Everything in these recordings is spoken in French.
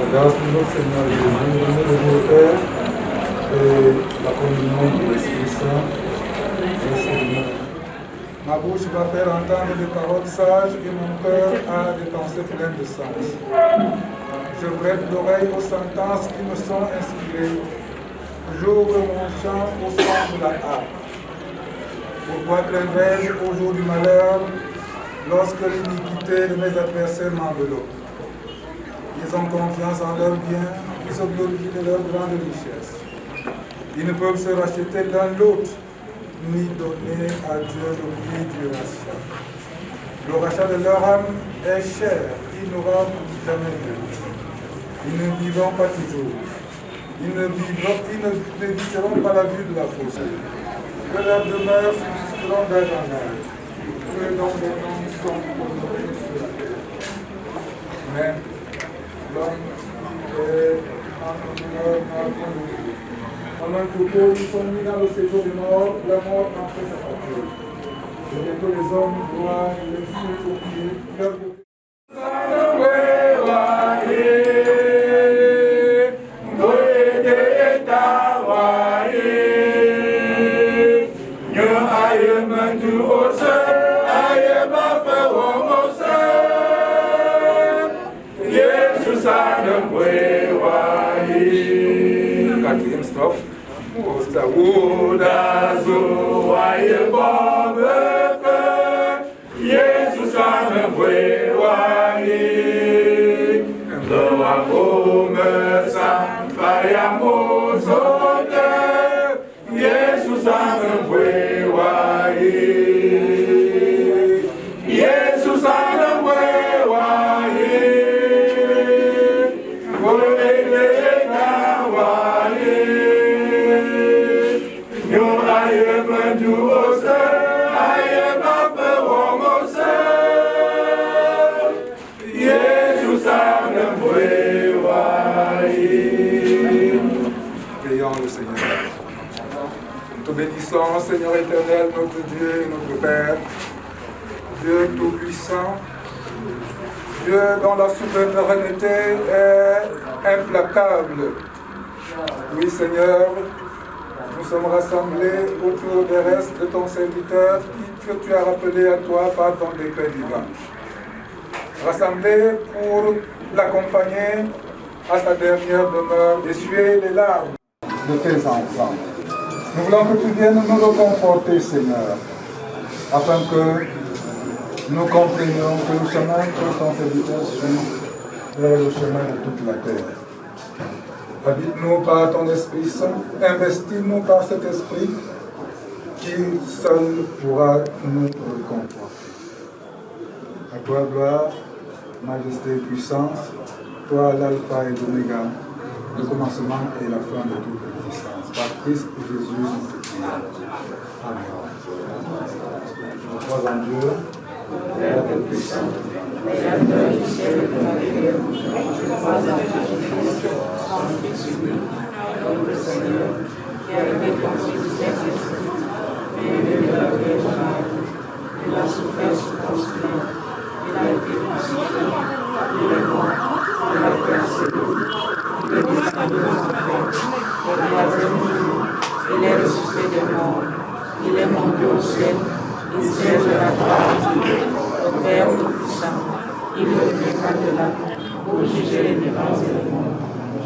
Grâce de notre Seigneur Jésus, nous le Père et la communion de l'Esprit Saint. Ma bouche va faire entendre des paroles sages et mon cœur a des pensées pleines de sens. Je prête l'oreille aux sentences qui me sont inspirées. J'ouvre mon chant au son de la harpe. Pourquoi craindrais-je au jour du malheur, lorsque l'iniquité de mes adversaires m'enveloppe? Ils ont confiance en leurs biens, ils se glorifient de leur grande richesse. Ils ne peuvent se racheter l'un l'autre, ni donner à Dieu le prix du rachat. Le rachat de leur âme est cher, ils n'auront jamais vu. Ils ne vivront pas toujours. Ils ne visiteront pas la vue de la fosse. Que leur demeure subsisteront d'âge en âge. Que dont les noms sont honorés sur la terre. Mais l'homme est en honneur comme un couteau, ils sont mis dans le séjour des morts, la mort en fait sa patrouille. Et bientôt les hommes doivent les suivre au pied, leur quatrième strophe. Prions le Seigneur. Nous te bénissons, Seigneur éternel, notre Dieu et notre Père, Dieu tout-puissant, Dieu dont la souveraineté est implacable. Oui, Seigneur, nous sommes rassemblés autour des restes de ton serviteur que tu as rappelé à toi par ton décret divin. Rassemblés pour l'accompagner à sa dernière demeure, essuyer les larmes de tes enfants. Nous voulons que tu viennes nous reconforter, Seigneur, afin que nous comprenions que le chemin que ton serviteur suit est le chemin de toute la terre. Habite-nous par ton Esprit Saint, investis-nous par cet Esprit qui seul pourra nous réconforter. À toi gloire, majesté et puissance, toi l'alpha et l'oméga, le commencement et la fin de toute existence. Par Christ Jésus, nous te prions. Amen. Nous crois en Dieu, Père puissant, Créateur du ciel et de la terre, je crois en Jésus-Christ, son Fils unique, notre Seigneur, qui a été conçu du Saint-Esprit, et de l'œuvre des malades, il a souffert sous Ponce-Pilate, il a été crucifié, il est mort, il a persécuté, il est descendu aux enfers, au troisième jour, il est ressuscité des morts, il est monté au ciel, il siège à la droite de Dieu, au Père Tout-Puissant, il ne viendra de là, pour juger les méprises du monde.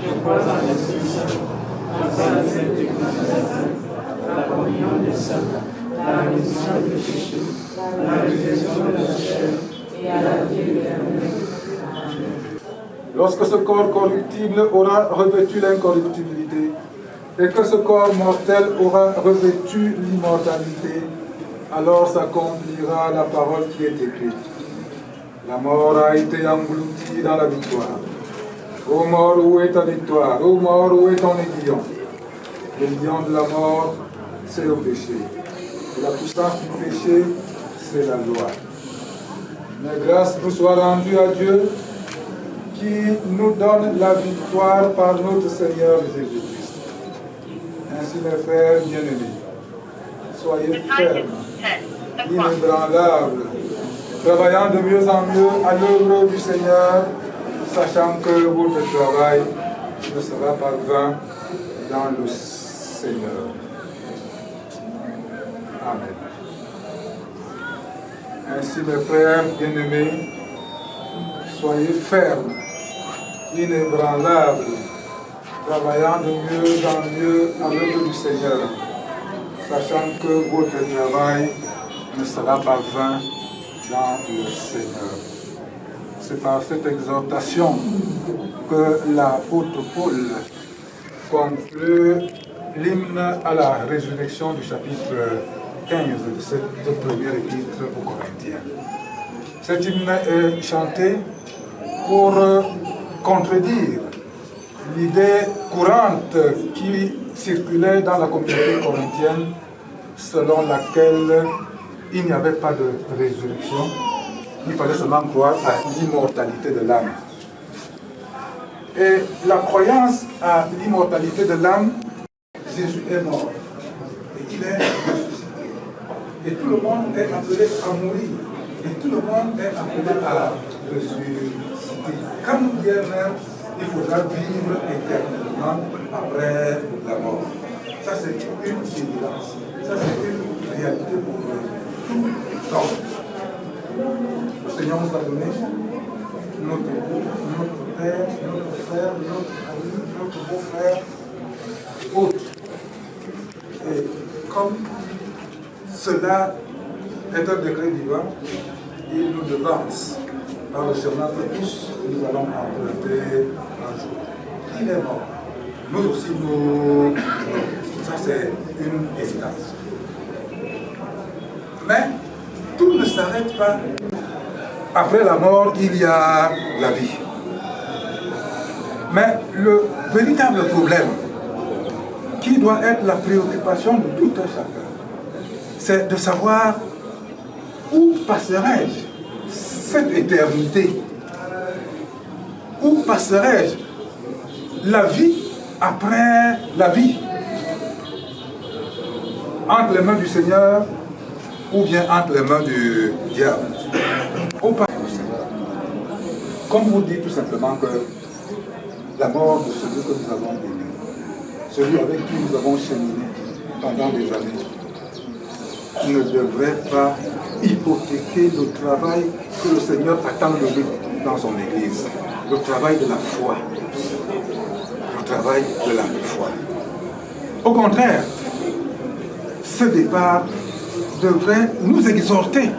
Je crois en l'Esprit Saint, la sainteté de la communion des saints, la rémission des péchés, la résurrection de la chair et à la vie éternelle. Lorsque ce corps corruptible aura revêtu l'incorruptibilité et que ce corps mortel aura revêtu l'immortalité, alors s'accomplira la parole qui est écrite. La mort a été engloutie dans la victoire. Ô mort, où est ta victoire? Ô mort, où est ton aiguillon? L'aiguillon de la mort, c'est le péché. Et la puissance du péché, c'est la loi. Mais grâce nous soit rendue à Dieu qui nous donne la victoire par notre Seigneur Jésus-Christ. Ainsi, mes frères bien-aimés, soyez fermes, inébranlables, travaillant de mieux en mieux à l'œuvre du Seigneur, sachant que votre travail ne sera pas vain dans le Seigneur. Amen. Ainsi, mes frères bien-aimés, soyez fermes, inébranlables, travaillant de mieux en mieux à l'œuvre du Seigneur, sachant que votre travail ne sera pas vain dans le Seigneur. C'est par cette exhortation que l'apôtre Paul conclut l'hymne à la résurrection du chapitre 15 de cette première épître aux Corinthiens. Cet hymne est chanté pour contredire l'idée courante qui circulait dans la communauté corinthienne selon laquelle il n'y avait pas de résurrection, il fallait seulement croire à l'immortalité de l'âme. Et la croyance à l'immortalité de l'âme, Jésus est mort et il est ressuscité. Et tout le monde est appelé à mourir. Et tout le monde est appelé à ressusciter. Comme hier même, il faudra vivre éternellement après la mort. Ça, c'est une évidence. Ça, c'est une réalité pour tout l'homme. Le Seigneur nous a donné notre père, notre frère, notre ami, notre beau-frère, et autres. Et comme cela est un décret divin, il nous devance par le chemin que tous nous allons emprunter un jour. Il est mort. Nous aussi, nous. Ça, c'est une évidence. Mais tout ne s'arrête pas. Après la mort, il y a la vie. Mais le véritable problème, qui doit être la préoccupation de tout un chacun, c'est de savoir où passerai-je cette éternité? Où passerai-je la vie après la vie? Entre les mains du Seigneur ou bien entre les mains du diable? Comme vous dit tout simplement que la mort de celui que nous avons aimé, celui avec qui nous avons cheminé pendant des années, ne devrait pas hypothéquer le travail que le Seigneur attend de lui dans son Église. Le travail de la foi. Le travail de la foi. Au contraire, ce départ devrait nous exhorter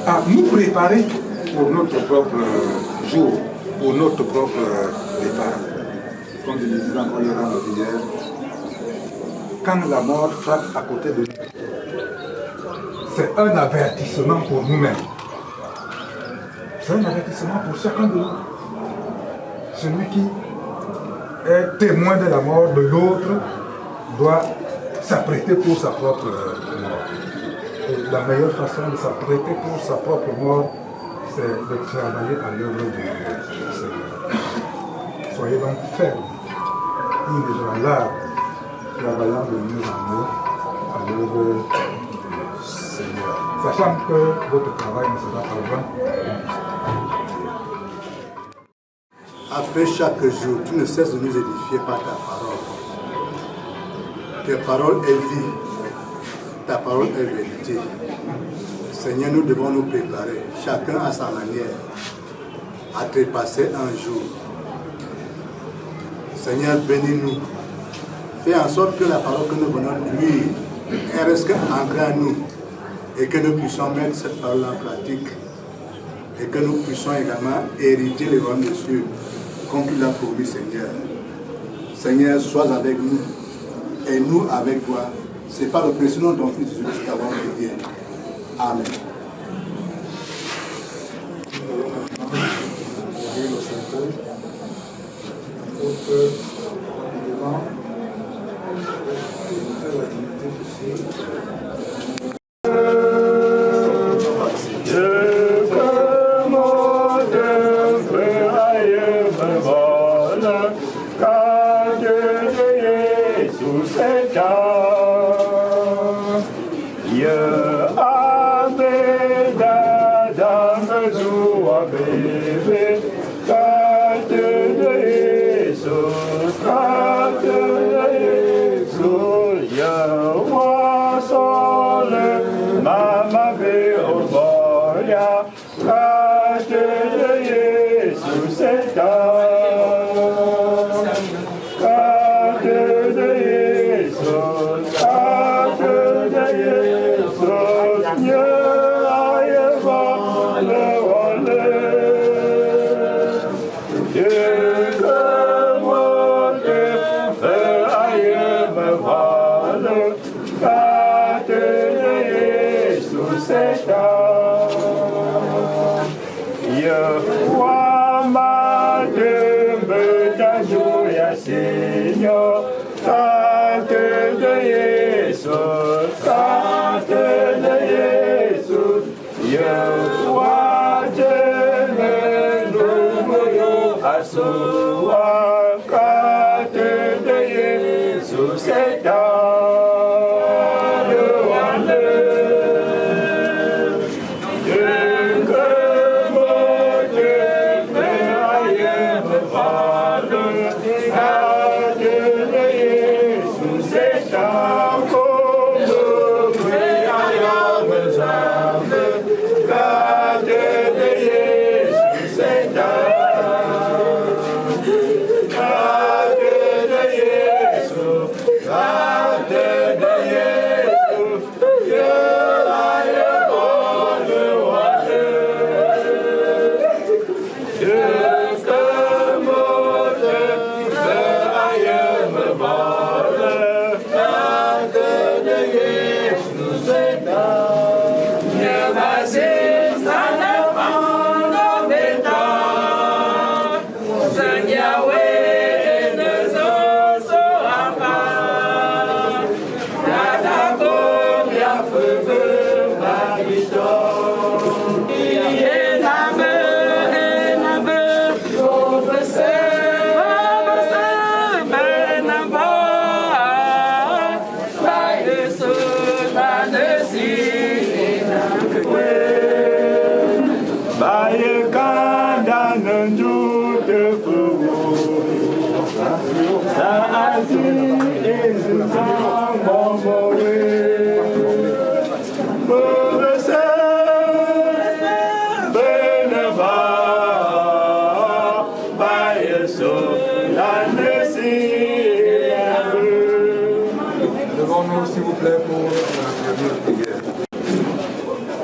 à nous préparer pour notre propre jour, pour notre propre départ. Comme je le disais encore hier dans la prière, quand la mort frappe à côté de nous, c'est un avertissement pour nous-mêmes. C'est un avertissement pour chacun de nous. Celui qui est témoin de la mort de l'autre doit s'apprêter pour sa propre mort. Et la meilleure façon de s'apprêter pour sa propre mort, c'est de travailler à l'œuvre du Seigneur. Soyez donc fermes, inébranlables, travaillant de mieux en mieux à l'œuvre du Seigneur. Sachant que votre travail ne sera pas vain. Après chaque jour, tu ne cesses de nous édifier par ta parole. Ta parole est vie, ta parole est vérité. Seigneur, nous devons nous préparer, chacun à sa manière, à trépasser un jour. Seigneur, bénis-nous. Fais en sorte que la parole que nous venons de lire reste ancrée à nous et que nous puissions mettre cette parole en pratique et que nous puissions également hériter les royaumes des cieux comme tu l'as promis, Seigneur. Seigneur, sois avec nous et nous avec toi. C'est par le précieux nom de ton Fils Jésus-Christ qu'avons prié. Amen.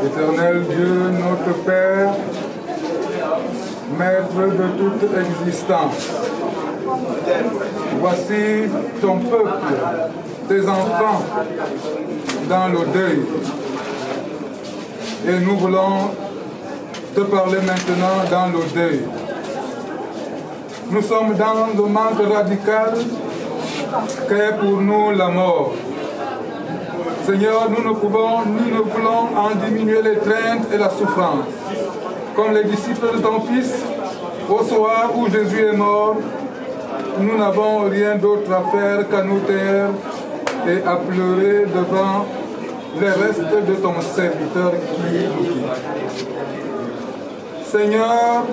Éternel Dieu, notre Père, Maître de toute existence, voici ton peuple, tes enfants, dans le deuil. Et nous voulons te parler maintenant dans le deuil. Nous sommes dans le manque radical qu'est pour nous la mort. Seigneur, nous ne pouvons ni ne voulons en diminuer les craintes et la souffrance. Comme les disciples de ton Fils, au soir où Jésus est mort, nous n'avons rien d'autre à faire qu'à nous taire et à pleurer devant les restes de ton serviteur qui nous quitte. Seigneur,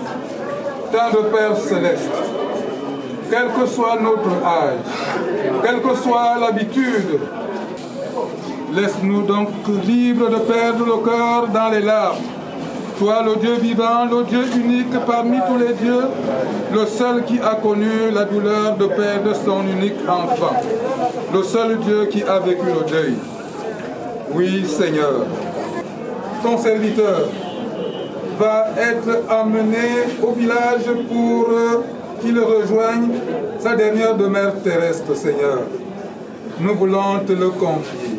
tant de Père céleste, quel que soit notre âge, quelle que soit l'habitude, laisse-nous donc libres de perdre le cœur dans les larmes Toi, le Dieu vivant, le Dieu unique parmi tous les dieux, le seul qui a connu la douleur de perdre son unique enfant, le seul Dieu qui a vécu le deuil. Oui, Seigneur, ton serviteur va être amené au village pour qu'il rejoigne sa dernière demeure terrestre, Seigneur. Nous voulons te le confier,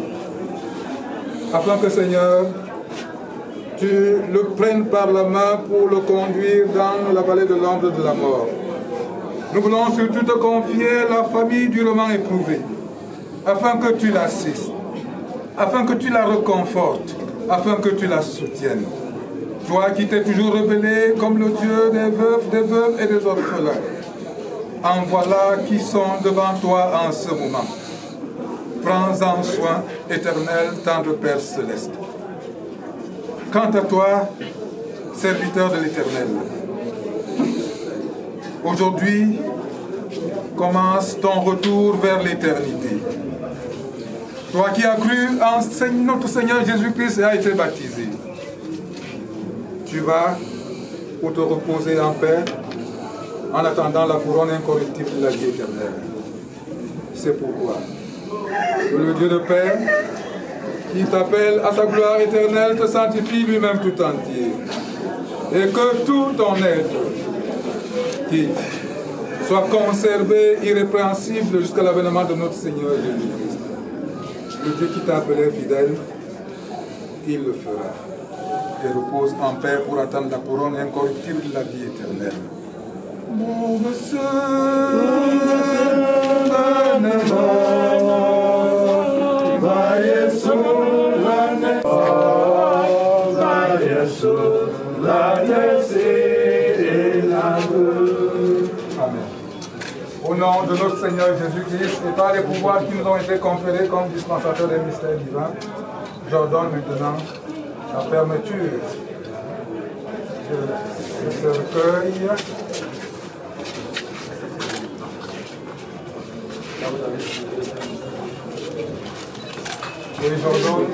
afin que, Seigneur, tu le prennes par la main pour le conduire dans la vallée de l'ombre de la mort. Nous voulons surtout te confier la famille durement éprouvée, afin que tu l'assistes, afin que tu la reconfortes, afin que tu la soutiennes. Toi qui t'es toujours révélé comme le Dieu des veufs, des veuves et des orphelins, en voilà qui sont devant toi en ce moment. Prends-en soin, éternel, tendre Père céleste. Quant à toi, serviteur de l'Éternel, aujourd'hui commence ton retour vers l'éternité. Toi qui as cru en notre Seigneur Jésus-Christ et as été baptisé, tu vas pour te reposer en paix en attendant la couronne incorruptible de la vie éternelle. C'est pourquoi le Dieu de paix, qui t'appelle à sa gloire éternelle, te sanctifie lui-même tout entier. Et que tout ton être qui soit conservé irrépréhensible jusqu'à l'avènement de notre Seigneur Jésus-Christ. Le Dieu qui t'a appelé fidèle, il le fera. Et repose en paix pour attendre la couronne incorruptible de la vie éternelle. Mon Amen. Au nom de notre Seigneur Jésus-Christ et par les pouvoirs qui nous ont été conférés comme dispensateurs des mystères divins, j'ordonne maintenant la fermeture de ce recueil. Et j'ordonne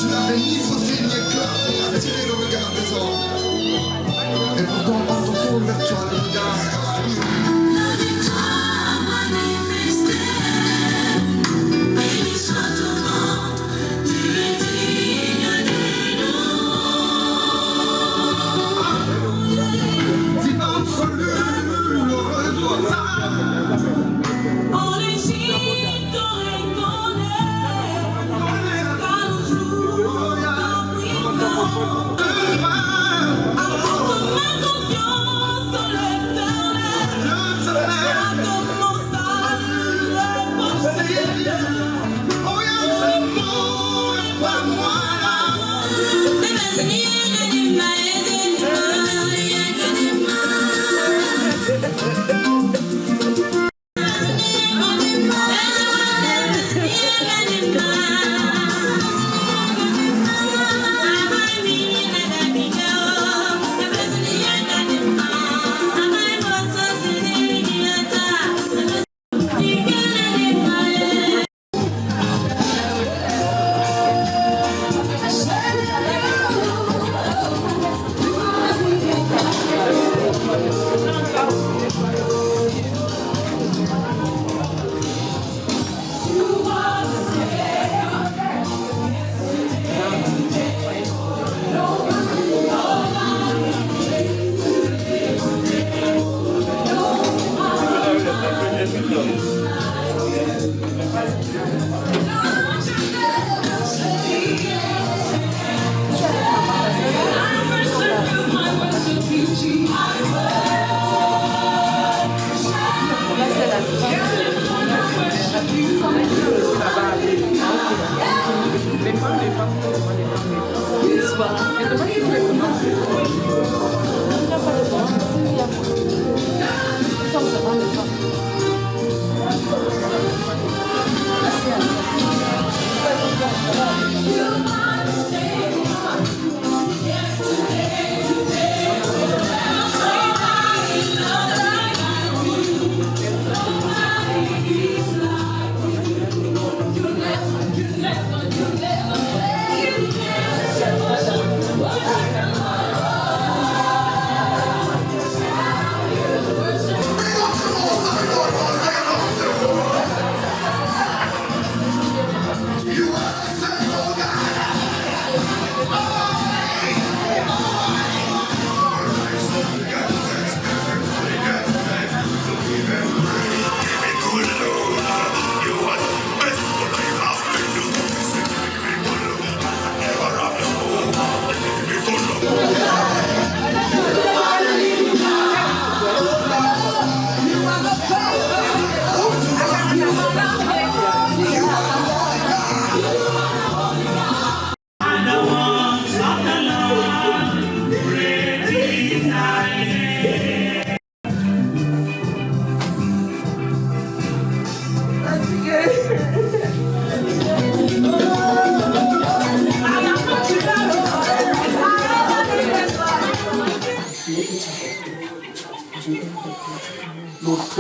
Tu n'avais ni sauté ni éclat.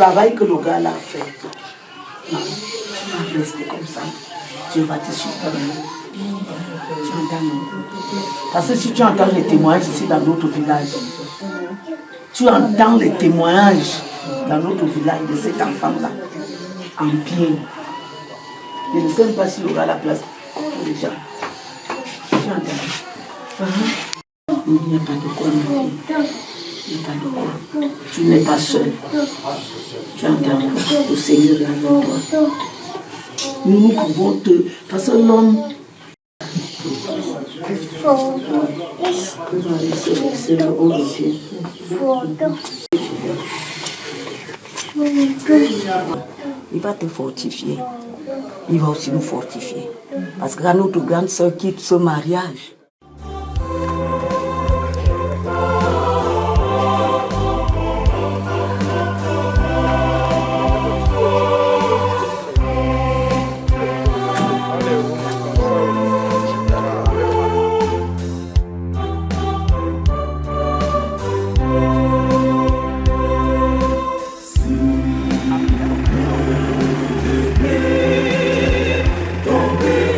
travail que le gars a fait. Non, tu vas rester comme ça. Dieu va te surprendre. Tu entends, non? Parce que si tu entends les témoignages ici dans notre village, tu entends les témoignages dans notre village de cet enfant-là, en pied. Je ne sais même pas s'il y aura la place pour les gens. Tu entends? Il n'y a pas de quoi, ma fille. Il n'y a pas de quoi. Tu n'es pas seul. Tu entends? Le Seigneur est avec toi. Nous pouvons te... Parce que l'homme... C'est le haut de Dieu. Il va te fortifier. Il va aussi nous fortifier. Parce que quand notre grande sœur quitte ce mariage, Tomber,